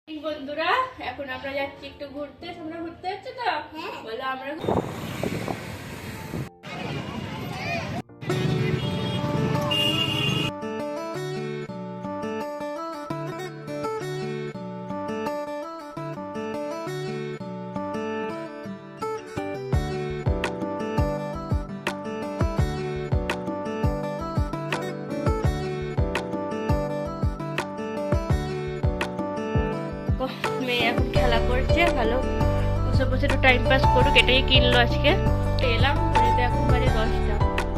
বন্ধুরা এখন আমরা যাচ্ছি একটু ঘুরতে। তোমরা ঘুরতে যাচ্ছ তো? বলো আমরা মেয়ে এখন খেলা করছে। ভালো বসে বসে একটু টাইম পাস করুক, এটাই কিনলো আজকে। এলাম ঘুরিতে, এখন বাজে 10টা।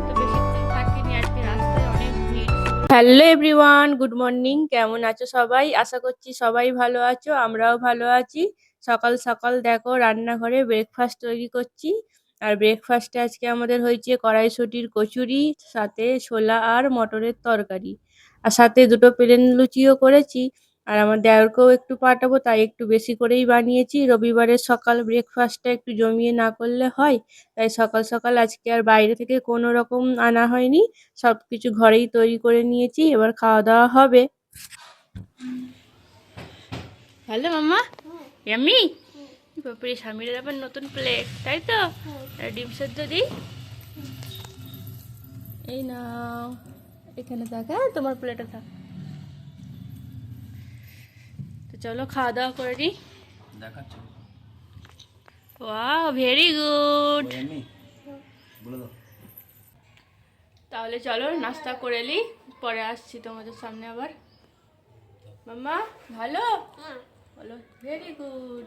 তো বেশিক্ষণ থাকিনি আজকে, রাস্তায় অনেক ভিড়। Hello everyone, good morning. কেমন আছো সবাই? আশা করছি সবাই ভালো আছো, আমরাও ভালো আছি। সকাল সকাল দেখো রান্নাঘরে ব্রেকফাস্ট তৈরি করছি। আর ব্রেকফাস্টে আজকে আমাদের হয়েছে কড়াইশুঁটির কচুরি, সাথে ছোলা আর মটরের তরকারি, আর সাথে দুটো প্লেন লুচিও করেছি। আর আমার দেওরকেও একটু পাঠাবো, তাই একটু বেশি করেই বানিয়েছি। রবিবারের সকাল ব্রেকফাস্টটা একটু জমিয়ে না করলে হয়, তাই সকাল সকাল আজকে আর বাইরে থেকে কোনো রকম আনা হয়নি, সব কিছু ঘরেই তৈরি করে নিয়েছি। এবার খাওয়া দাওয়া হবে। হ্যালো মাম্মা, ইয়াম্মি। বাপরে, স্বামীর আবার নতুন প্লেট, তাই তো? আর ডিম সেদ্ধ দিই, এই নাও। এখানে থাক, হ্যাঁ তোমার প্লেটে থাক। তো চলো খাওয়া দাওয়া করে নিই। দেখাচ্ছ? Wow, very good. বলে দাও। তাহলে চলো নাস্তা করে নিই, পরে আসছি তোমাদের সামনে আবার। মাম্মা ভালো? বলো ভেরি গুড।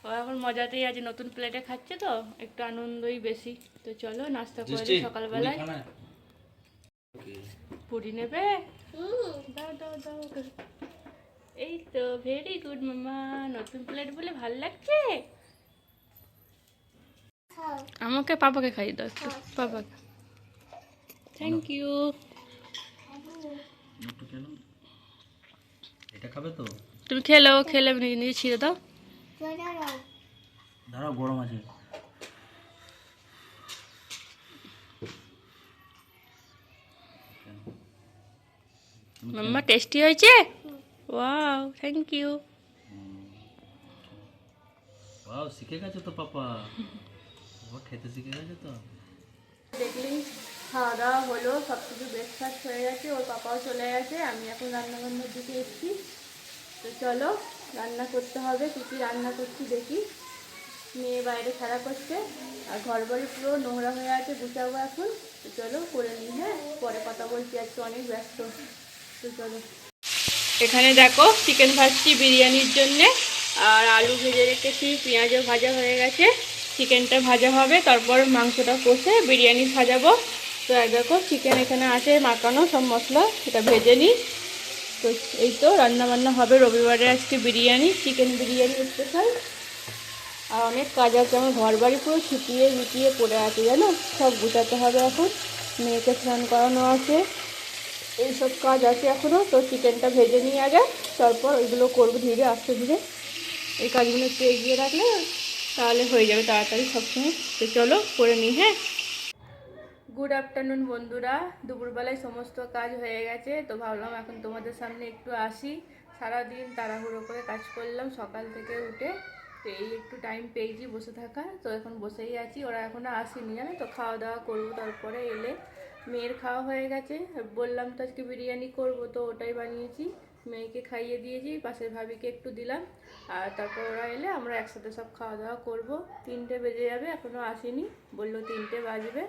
ও এখন মজাতেই আছে, নতুন প্লেটে খাচ্ছে তো একটু আনন্দই বেশি। তো চলো নাস্তা করে নিই সকালবেলায়। পুরি নেবে? দাও দাও দাও। এই তো ভেরি গুড মাম্মা, নতুন প্লেট বলে ভাল লাগছে। আমাকে পাপাকে খাইয়ে দাও একটু, পাপাকে। Thank you. এটা খাবে তো? তুমি খেলো, খেলে নিজে নিজে ছিঁড়ে দাও। দাঁড়াও, গরম আছে। মাম্মা টেস্টি হয়েছে? Wow, thank you. ওয়াও, শিখে গেছে তো পাপা, ও খেতে শিখে গেছে তো। দেখলি খাওয়া দাওয়া হলো, সব কিছু ব্রেকফাস্ট হয়ে গেছে, ওর পাপাও চলে গেছে, আমি এখন রান্নাবান্নার দিকে এসেছি। তো চলো রান্না করতে হবে, কী কী রান্না করছি দেখি। মেয়ে বাইরে খেলা করছে, আর ঘর বাড়ি পুরো নোংরা হয়ে আছে, গুছাবো এখন। তো চলো করে নিই, হ্যাঁ পরে কথা বলছি, আজকে অনেক ব্যস্ত। তো চলো, এখানে দেখো চিকেন ভাজছি বিরিয়ানির জন্যে, আর আলু ভেজে রেখেছি, পেঁয়াজও ভাজা হয়ে গেছে। চিকেনটা ভাজা হবে, তারপর মাংসটা কষে বিরিয়ানি সাজাবো। তো দেখো চিকেন এখানে আছে মাখানো, সব মশলা এটা ভেজে নিই। তো এই তো রান্না বান্না হবে রবিবারে আজকে বিরিয়ানি, চিকেন বিরিয়ানি স্পেশাল। আর অনেক কাজ আছে, আমার ঘর বাড়ি পুরো ছিটিয়ে মিটিয়ে পড়ে আছে জানো, সব গুছাতে হবে এখন। মেয়েকে স্নান করানো আছে, এইসব কাজ আছে এখনও। তো চিকেনটা ভেজে নিয়ে আগে, তারপর ওইগুলো করবো ধীরে আস্তে ধীরে। এই কাজগুলো একটু এগিয়ে রাখলে তাহলে হয়ে যাবে তাড়াতাড়ি সবসময়। তো চলো করে নিই, হ্যাঁ। গুড আফটারনুন বন্ধুরা, দুপুরবেলায় সমস্ত কাজ হয়ে গেছে। তো ভাবলাম এখন তোমাদের সামনে একটু আসি। সারাদিন তাড়াহুড়ো করে কাজ করলাম সকাল থেকে উঠে, তো এই একটু টাইম পেয়েছি বসে থাকা। তো এখন বসেই আছি, ওরা এখনও আসেনি জানো তো, খাওয়া দাওয়া করবো তারপরে এলে। মেয়ের খাওয়া হয়ে গেছে, বললাম তো আজকে বিরিয়ানি করব, তো ওটাই বানিয়েছি। মেয়েকে খাইয়ে দিয়েছি, পাশের ভাবিকে একটু দিলাম। আর তারপর ওরা এলে আমরা একসাথে সব খাওয়া দাওয়া করবো। 3টে বেজে যাবে, এখনও আসেনি, বললো 3টে বাজবে।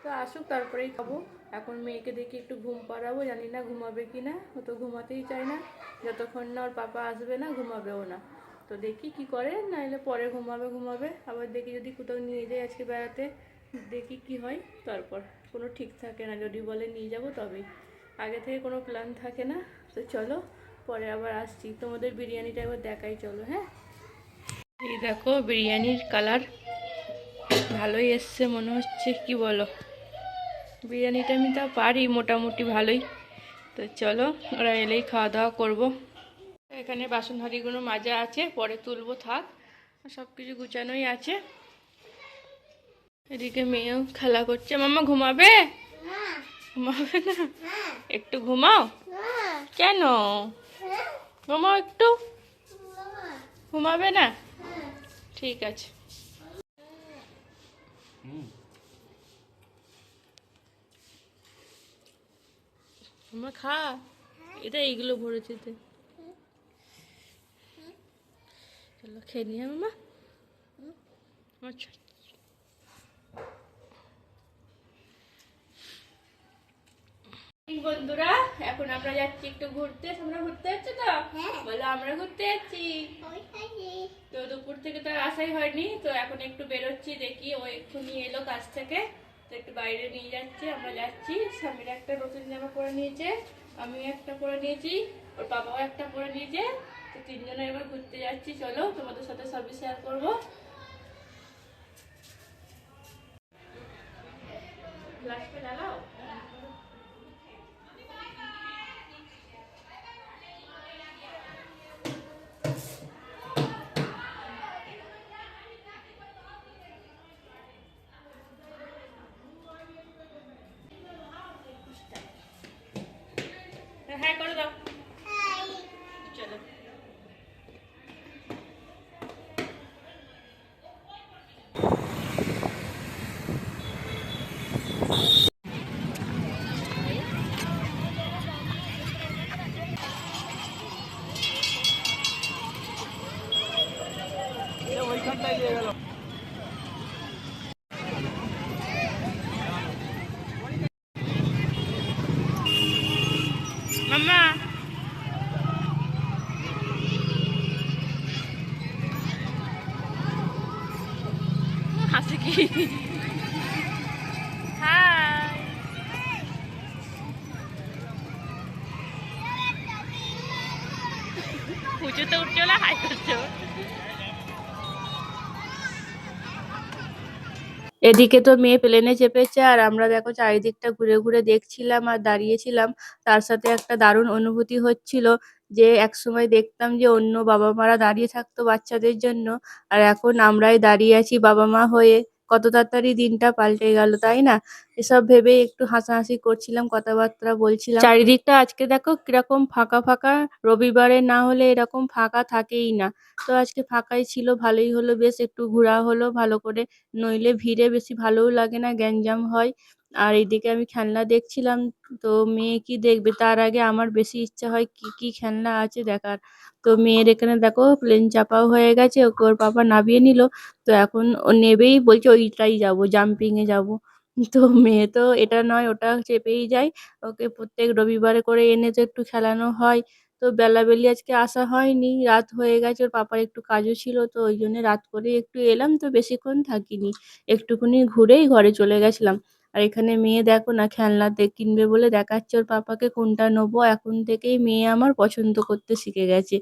তো আসুক তারপরেই খাবো। এখন মেয়েকে দেখি একটু ঘুম পাড়াবো, জানি না ঘুমাবে কি না, ও তো ঘুমাতেই চায় না। যতক্ষণ না ওর পাপা আসবে না ঘুমাবেও না। তো দেখি কি করে, নাহলে পরে ঘুমাবে। আবার দেখি যদি কোথাও নিয়ে যাই আজকে বেড়াতে, দেখি কি হয়। তারপর কোনো ঠিক থাকে না, যদি বলে নিয়ে যাব তবেই, আগে থেকে কোনো প্ল্যান থাকে না। তো চলো পরে আবার আসছি, তোমাদের বিরিয়ানিটা একবার দেখাই চলো, হ্যাঁ। এই দেখো বিরিয়ানির কালার ভালোই এসছে মনে হচ্ছে, কি বলো? বিরিয়ানিটা আমি তা পারি মোটামুটি ভালোই। তো চলো ওরা এলেই খাওয়া দাওয়া করবো। এখানে বাসন হাঁড়িগুলো মাজা আছে, পরে তুলবো, থাক। সব কিছু গুছানোই আছে। এদিকে মেয়েও খেলা করছে। মাম্মা ঘুমাবে? ঘুমাবে না? একটু ঘুমাও। কেন? মামা একটু ঘুমাবে না? ঠিক আছে। মামা খা, এটা এইগুলো ভরেছে এতে। চলো খেয়ে নিয়ে মামা। আচ্ছা বন্ধুরা, এখন আমরা যাচ্ছি একটু ঘুরতে। তোমরা ঘুরতে যাচ্ছ তো? বলো আমরা ঘুরতে যাচ্ছি। তো দুপুর থেকে তো আর আসাই হয়নি, তো এখন একটু বেরোচ্ছি, দেখি ও এক্ষুনি এলো কাছ থেকে, তো একটু বাইরে নিয়ে যাচ্ছি। আমরা যাচ্ছি। স্বামীর একটা নতুন জামা পরে নিয়েছে, আমি একটা পরে নিয়েছি, ওর বাবাও একটা পরে নিয়েছে। তো তিনজনে এবার ঘুরতে যাচ্ছি। চলো তোমাদের সাথে সবই শেয়ার করবো। গ্লাসটা জ্বালাও। হ্যাঁ করে দাও। চলো মাম্মা। হাসি কি? হাই। উঁচুতে উঠছো না হাই করছো? এদিকে তো মেয়ে প্লেনে চেপেছে, আর আমরা দেখো চারিদিকটা ঘুরে ঘুরে দেখছিলাম আর দাঁড়িয়েছিলাম। তার সাথে একটা দারুণ অনুভূতি হচ্ছিল যে একসময় দেখতাম যে অন্য বাবা মারা দাঁড়িয়ে থাকতো বাচ্চাদের জন্য, আর এখন আমরাই দাঁড়িয়ে আছি বাবা মা হয়ে। কত তাড়াতাড়ি দিনটা পাল্টে গেল, তাই না? এসব ভেবে একটু হাসাহাসি করছিলাম, কথাবার্তা বলছিলাম। চারিদিকটা আজকে দেখো কিরকম ফাঁকা ফাঁকা। রবিবারে না হলে এরকম ফাঁকা থাকেই না। তো আজকে ফাঁকাই ছিল, ভালোই হলো, বেশ একটু ঘোরা হলো ভালো করে। নইলে ভিড়ে বেশি ভালোও লাগে না, গ্যাঞ্জাম হয়। আর এইদিকে আমি খেলনা দেখছিলাম। তো মেয়ে কি দেখবে, তার আগে আমার বেশি ইচ্ছা হয় কি কি খেলনা আছে দেখার। তো মেয়ের এখানে দেখো প্লেন চাপাও হয়ে গেছে, ওকে ওর পাপা নামিয়ে নিল। তো এখন ও নেবেই, বলছে ওইটাই যাবো, জাম্পিং এ যাবো। তো মেয়ে তো এটা নয় ওটা চেপেই যায়। ওকে প্রত্যেক রবিবারে করে এনে তো একটু খেলানো হয়। তো বেলাবেলি আজকে আসা হয়নি, রাত হয়ে গেছে, ওর পাপার একটু কাজও ছিল, তো ওই জন্য রাত করে একটু এলাম, তো বেশিক্ষণ থাকিনি, একটুখানি ঘুরেই ঘরে চলে গেছিলাম। আর এখানে মেয়ে দেখো না খেলনা কিনবে বলে দেখাচ্ছে ওর পাপাকে কোনটা নেবো। এখন থেকেই মেয়ে আমার পছন্দ করতে শিখে গেছে,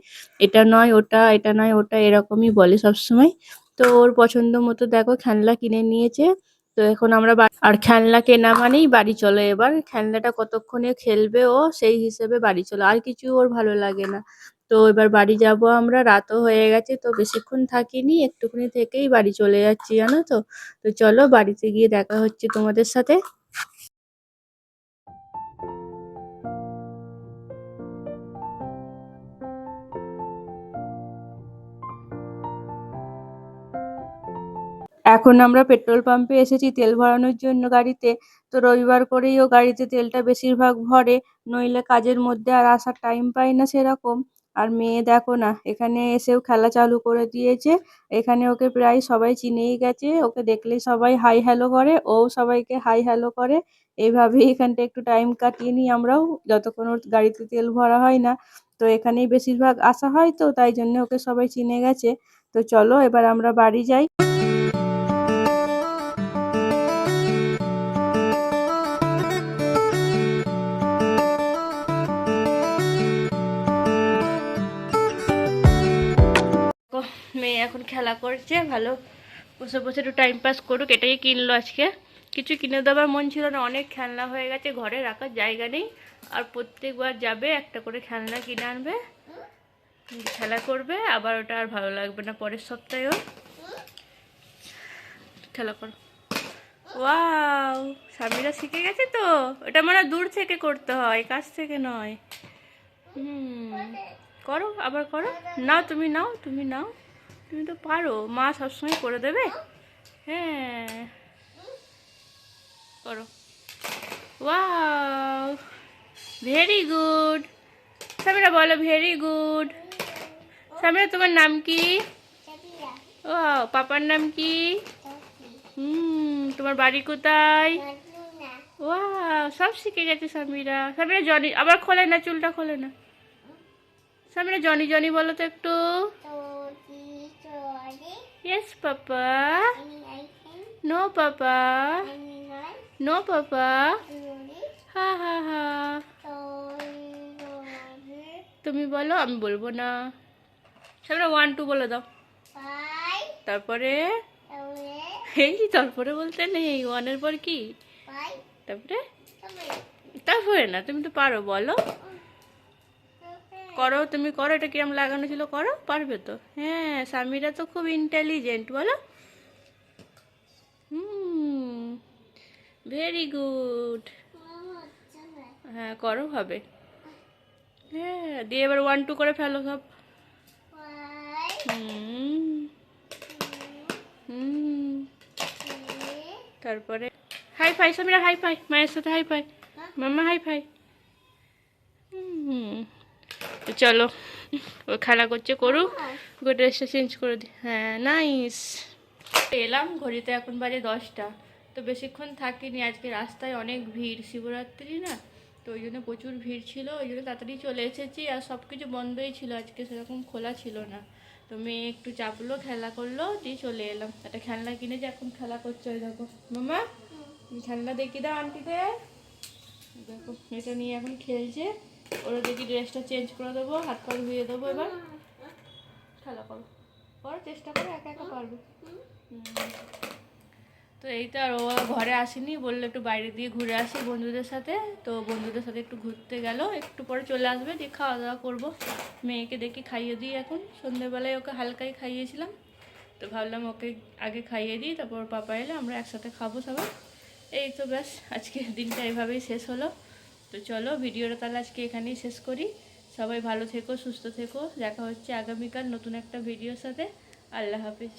এটা নয় ওটা, এটা নয় ওটা, এরকমই বলে সবসময়। তো ওর পছন্দ মতো দেখো খেলনা কিনে নিয়েছে। তো এখন আমরা আর খেলনা কেনা মানেই বাড়ি চলো, এবার খেলনাটা কতক্ষণে খেলবে ও সেই হিসেবে বাড়ি চলো, আর কিছু ওর ভালো লাগে না। তো এবার বাড়ি যাব আমরা, রাতও হয়ে গেছে, তো বেশিক্ষণ থাকিনি, একটুখানি থেকেই বাড়ি চলে যাচ্ছি জানো তো। তো চলো বাড়িতে গিয়ে দেখা হচ্ছে তোমাদের সাথে। এখন আমরা পেট্রোল পাম্পে এসেছি তেল ভরানোর জন্য গাড়িতে। তো রবিবার করেই ও গাড়িতে তেলটা বেশিরভাগ ভরে, নইলে কাজের মধ্যে আর আসার টাইম পাই না সেরকম। আর মেয়ে দেখো না এখানে এসেও খেলা চালু করে দিয়েছে। এখানে ওকে প্রায় সবাই চিনেই গেছে, ওকে দেখলেই সবাই হাই হ্যালো করে, ও সবাইকে হাই হ্যালো করে। এইভাবেই এখানটা একটু টাইম কাটিয়ে নিই আমরাও, যতক্ষণ ওর গাড়িতে তেল ভরা হয় না। তো এখানেই বেশিরভাগ আসা হয়, তো তাই জন্য ওকে সবাই চিনে গেছে। তো চলো এবার আমরা বাড়ি যাই। মেয়ে এখন খেলা করছে, ভালো বসে বসে একটু টাইম পাস করুক, এটাই কিনলো আজকে। কিছু কিনে দেওয়ার মন ছিল না, অনেক খেলনা হয়ে গেছে, ঘরে রাখার জায়গা নেই। আর প্রত্যেকবার যাবে একটা করে খেলনা কিনে আনবে, খেলা করবে, আবার ওটা আর ভালো লাগবে না পরের সপ্তাহেও। খেলা করো। ওয়াও, স্বামীরা শিখে গেছে তো। ওটা মানে দূর থেকে করতে হয়, কাছ থেকে নয়। করো, আবার করো। নাও তুমি, নাও তুমি, নাও। তুমি তো পারো, মা সবসময় করে দেবে। হ্যাঁ, করো। Wow, very good. সামিরা বলো ভেরি গুড। সামিরা তোমার নাম কি? ও, পাপার নাম কি? তোমার বাড়ি কোথায়? ওয়াও, সব শিখে গেছে সামিরা। সামিরা জনি, আবার খোলে না, চুলটা খোলে না। সামিরা জনি জনি বলো তো একটু। Yes papa. No papa. No papa. হা হা হা। তুমি বলো, আমি বলবো না। সামিরা 1 2 বলে দাও। তারপরে এই তারপরে বলতে নেই, 1 এর পর কি? তারপরে তারপরে না, তুমি তো পারো, বলো। করো, তুমি করো। এটা কিরম লাগানো ছিল, করো, পারবে তো। হ্যাঁ, সামিরা তো খুব ইন্টেলিজেন্ট, বলো। Very good. হ্যাঁ, করো, হবে। হ্যাঁ, দিয়ে এবার 1 2 করে ফেলো সব। তারপরে high five, Samira high five, মায়ের সাথে high five. Mamma high five. তো চলো, ও খেলা করছে, করুক। ওকে ড্রেসটা চেঞ্জ করে দিই। হ্যাঁ, নাইস। এলাম, ঘড়িতে এখন বাজে 10টা। তো বেশিক্ষণ থাকিনি, আজকে রাস্তায় অনেক ভিড়, শিবরাত্রি না, তো ওই জন্য প্রচুর ভিড় ছিল, ওই জন্য তাড়াতাড়ি চলে এসেছি। আর সব কিছু বন্ধই ছিল আজকে, সেরকম খোলা ছিল না। তো মেয়ে একটু চাপলো, খেলা করলো, দিয়ে চলে এলাম। একটা খেলনা কিনেছে, এখন খেলা করছে। ওই দেখো মামা, খেলনা দেখি দাও আন্টিকে। দেখো, এটা নিয়ে এখন খেলছে। ওরা দেখি ড্রেসটা চেঞ্জ করে দেবো, হাত পা ধুয়ে দেবো। এবার খেলা করো, করো, চেষ্টা করো, একা একা পারবে। তো এই তো, আর ও ঘরে আসেনি, বললো একটু বাইরে দিয়ে ঘুরে আসি বন্ধুদের সাথে। তো বন্ধুদের সাথে একটু ঘুরতে গেল, একটু পরে চলে আসবে, দিয়ে খাওয়া দাওয়া করবো। মেয়েকে দেখি খাইয়ে দিই। এখন সন্ধ্যেবেলায় ওকে হালকাই খাইয়েছিলাম, তো ভাবলাম ওকে আগে খাইয়ে দিই, তারপর পাপা এলে আমরা একসাথে খাবো সবাই। এই তো ব্যাস, আজকে দিনটা এইভাবেই শেষ হলো। তো চলো, ভিডিওটা তাহলে আজকে এখানেই শেষ করি। সবাই ভালো থেকো, সুস্থ থেকো। দেখা হচ্ছে আগামীকাল নতুন একটা ভিডিওর সাথে। আল্লাহ হাফিজ।